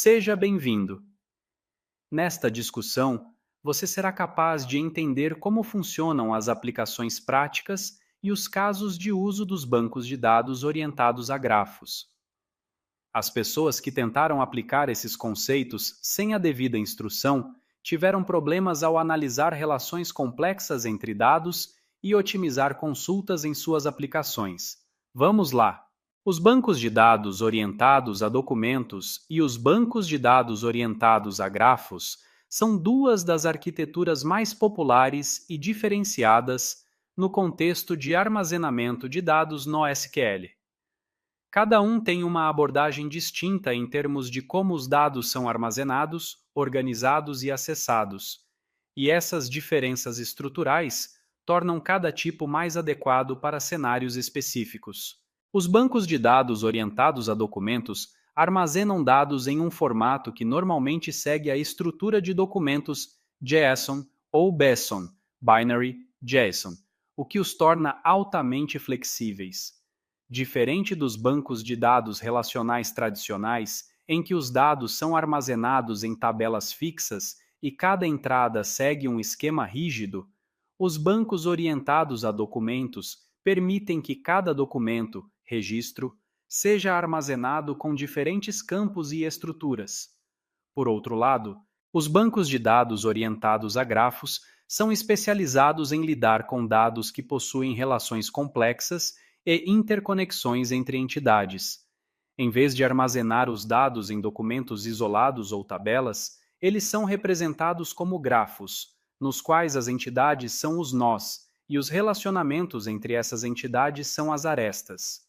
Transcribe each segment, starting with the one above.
Seja bem-vindo. Nesta discussão, você será capaz de entender como funcionam as aplicações práticas e os casos de uso dos bancos de dados orientados a grafos. As pessoas que tentaram aplicar esses conceitos sem a devida instrução tiveram problemas ao analisar relações complexas entre dados e otimizar consultas em suas aplicações. Vamos lá! Os bancos de dados orientados a documentos e os bancos de dados orientados a grafos são duas das arquiteturas mais populares e diferenciadas no contexto de armazenamento de dados no SQL. Cada um tem uma abordagem distinta em termos de como os dados são armazenados, organizados e acessados, e essas diferenças estruturais tornam cada tipo mais adequado para cenários específicos. Os bancos de dados orientados a documentos armazenam dados em um formato que normalmente segue a estrutura de documentos JSON ou BSON, Binary JSON, o que os torna altamente flexíveis. Diferente dos bancos de dados relacionais tradicionais, em que os dados são armazenados em tabelas fixas e cada entrada segue um esquema rígido, os bancos orientados a documentos permitem que cada documento, registro, seja armazenado com diferentes campos e estruturas. Por outro lado, os bancos de dados orientados a grafos são especializados em lidar com dados que possuem relações complexas e interconexões entre entidades. Em vez de armazenar os dados em documentos isolados ou tabelas, eles são representados como grafos, nos quais as entidades são os nós e os relacionamentos entre essas entidades são as arestas.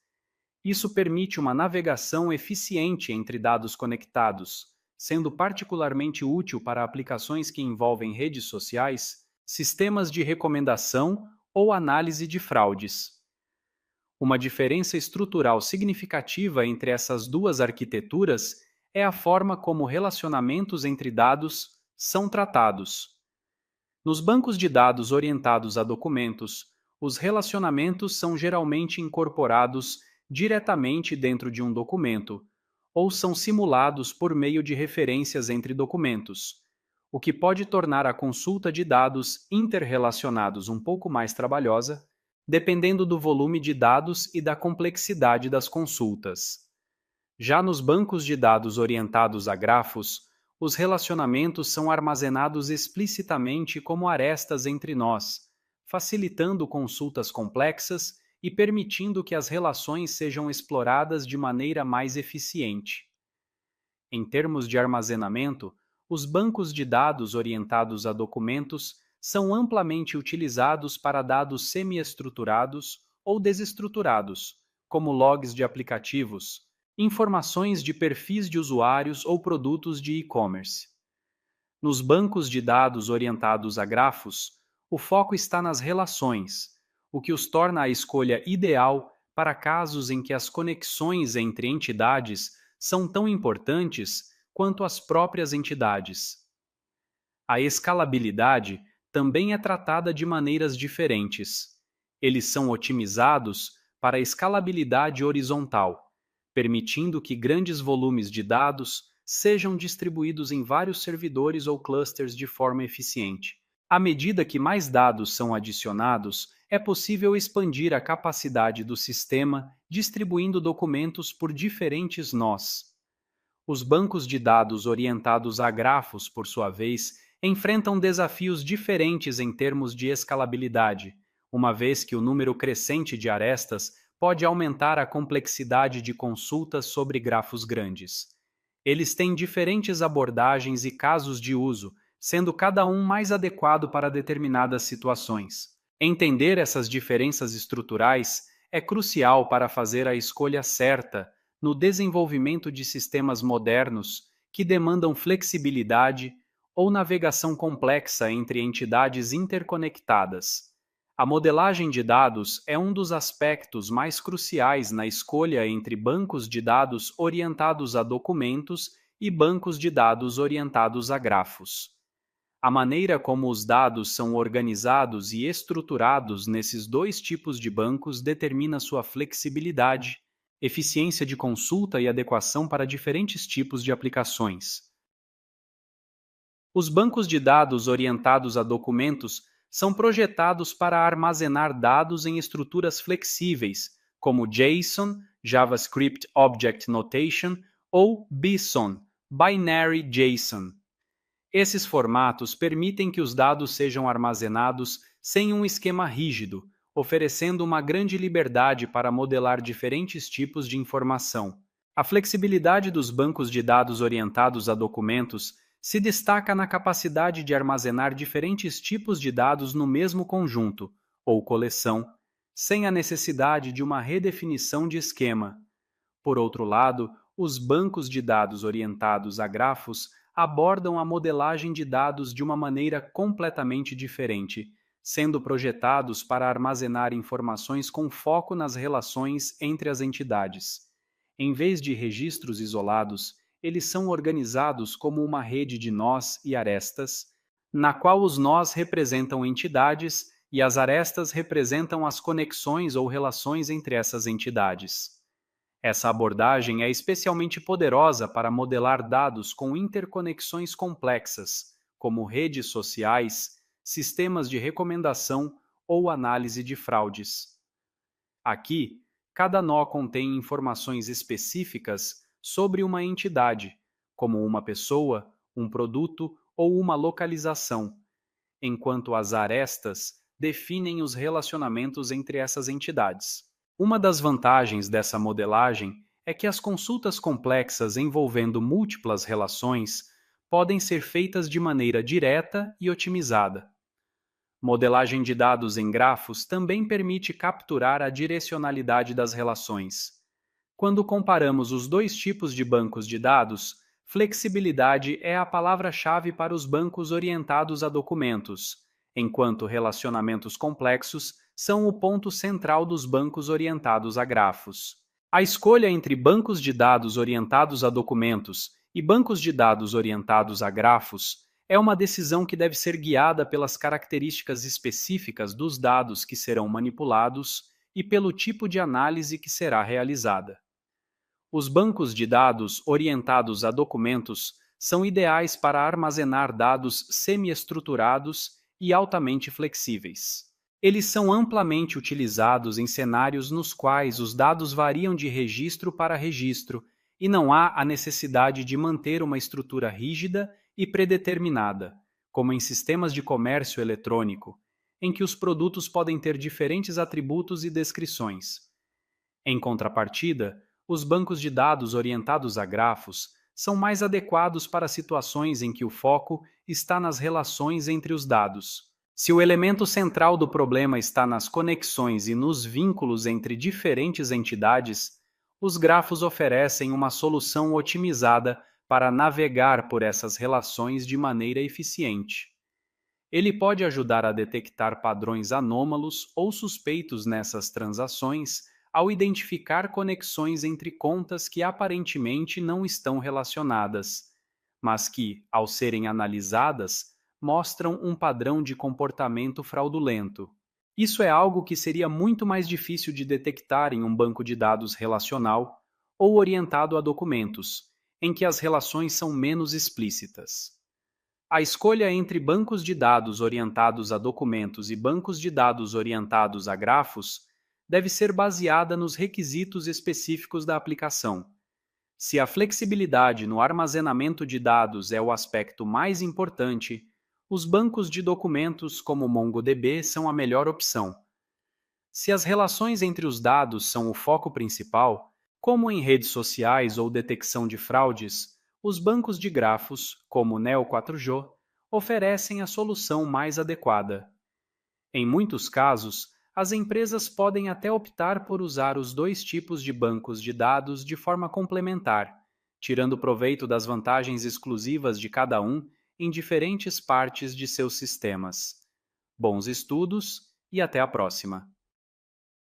Isso permite uma navegação eficiente entre dados conectados, sendo particularmente útil para aplicações que envolvem redes sociais, sistemas de recomendação ou análise de fraudes. Uma diferença estrutural significativa entre essas duas arquiteturas é a forma como relacionamentos entre dados são tratados. Nos bancos de dados orientados a documentos, os relacionamentos são geralmente incorporados diretamente dentro de um documento, ou são simulados por meio de referências entre documentos, o que pode tornar a consulta de dados interrelacionados um pouco mais trabalhosa, dependendo do volume de dados e da complexidade das consultas. Já nos bancos de dados orientados a grafos, os relacionamentos são armazenados explicitamente como arestas entre nós, facilitando consultas complexas e permitindo que as relações sejam exploradas de maneira mais eficiente. Em termos de armazenamento, os bancos de dados orientados a documentos são amplamente utilizados para dados semi-estruturados ou desestruturados, como logs de aplicativos, informações de perfis de usuários ou produtos de e-commerce. Nos bancos de dados orientados a grafos, o foco está nas relações, o que os torna a escolha ideal para casos em que as conexões entre entidades são tão importantes quanto as próprias entidades. A escalabilidade também é tratada de maneiras diferentes. Eles são otimizados para a escalabilidade horizontal, permitindo que grandes volumes de dados sejam distribuídos em vários servidores ou clusters de forma eficiente. À medida que mais dados são adicionados, é possível expandir a capacidade do sistema distribuindo documentos por diferentes nós. Os bancos de dados orientados a grafos, por sua vez, enfrentam desafios diferentes em termos de escalabilidade, uma vez que o número crescente de arestas pode aumentar a complexidade de consultas sobre grafos grandes. Eles têm diferentes abordagens e casos de uso, sendo cada um mais adequado para determinadas situações. Entender essas diferenças estruturais é crucial para fazer a escolha certa no desenvolvimento de sistemas modernos que demandam flexibilidade ou navegação complexa entre entidades interconectadas. A modelagem de dados é um dos aspectos mais cruciais na escolha entre bancos de dados orientados a documentos e bancos de dados orientados a grafos. A maneira como os dados são organizados e estruturados nesses dois tipos de bancos determina sua flexibilidade, eficiência de consulta e adequação para diferentes tipos de aplicações. Os bancos de dados orientados a documentos são projetados para armazenar dados em estruturas flexíveis, como JSON, JavaScript Object Notation, ou BSON, Binary JSON. Esses formatos permitem que os dados sejam armazenados sem um esquema rígido, oferecendo uma grande liberdade para modelar diferentes tipos de informação. A flexibilidade dos bancos de dados orientados a documentos se destaca na capacidade de armazenar diferentes tipos de dados no mesmo conjunto, ou coleção, sem a necessidade de uma redefinição de esquema. Por outro lado, os bancos de dados orientados a grafos abordam a modelagem de dados de uma maneira completamente diferente, sendo projetados para armazenar informações com foco nas relações entre as entidades. Em vez de registros isolados, eles são organizados como uma rede de nós e arestas, na qual os nós representam entidades e as arestas representam as conexões ou relações entre essas entidades. Essa abordagem é especialmente poderosa para modelar dados com interconexões complexas, como redes sociais, sistemas de recomendação ou análise de fraudes. Aqui, cada nó contém informações específicas sobre uma entidade, como uma pessoa, um produto ou uma localização, enquanto as arestas definem os relacionamentos entre essas entidades. Uma das vantagens dessa modelagem é que as consultas complexas envolvendo múltiplas relações podem ser feitas de maneira direta e otimizada. Modelagem de dados em grafos também permite capturar a direcionalidade das relações. Quando comparamos os dois tipos de bancos de dados, flexibilidade é a palavra-chave para os bancos orientados a documentos, enquanto relacionamentos complexos são o ponto central dos bancos orientados a grafos. A escolha entre bancos de dados orientados a documentos e bancos de dados orientados a grafos é uma decisão que deve ser guiada pelas características específicas dos dados que serão manipulados e pelo tipo de análise que será realizada. Os bancos de dados orientados a documentos são ideais para armazenar dados semi-estruturados e altamente flexíveis. Eles são amplamente utilizados em cenários nos quais os dados variam de registro para registro e não há a necessidade de manter uma estrutura rígida e predeterminada, como em sistemas de comércio eletrônico, em que os produtos podem ter diferentes atributos e descrições. Em contrapartida, os bancos de dados orientados a grafos são mais adequados para situações em que o foco está nas relações entre os dados. Se o elemento central do problema está nas conexões e nos vínculos entre diferentes entidades, os grafos oferecem uma solução otimizada para navegar por essas relações de maneira eficiente. Ele pode ajudar a detectar padrões anômalos ou suspeitos nessas transações ao identificar conexões entre contas que aparentemente não estão relacionadas, mas que, ao serem analisadas, mostram um padrão de comportamento fraudulento. Isso é algo que seria muito mais difícil de detectar em um banco de dados relacional ou orientado a documentos, em que as relações são menos explícitas. A escolha entre bancos de dados orientados a documentos e bancos de dados orientados a grafos deve ser baseada nos requisitos específicos da aplicação. Se a flexibilidade no armazenamento de dados é o aspecto mais importante, os bancos de documentos como o MongoDB são a melhor opção. Se as relações entre os dados são o foco principal, como em redes sociais ou detecção de fraudes, os bancos de grafos, como o Neo4j, oferecem a solução mais adequada. Em muitos casos, as empresas podem até optar por usar os dois tipos de bancos de dados de forma complementar, tirando proveito das vantagens exclusivas de cada um em diferentes partes de seus sistemas. Bons estudos e até a próxima!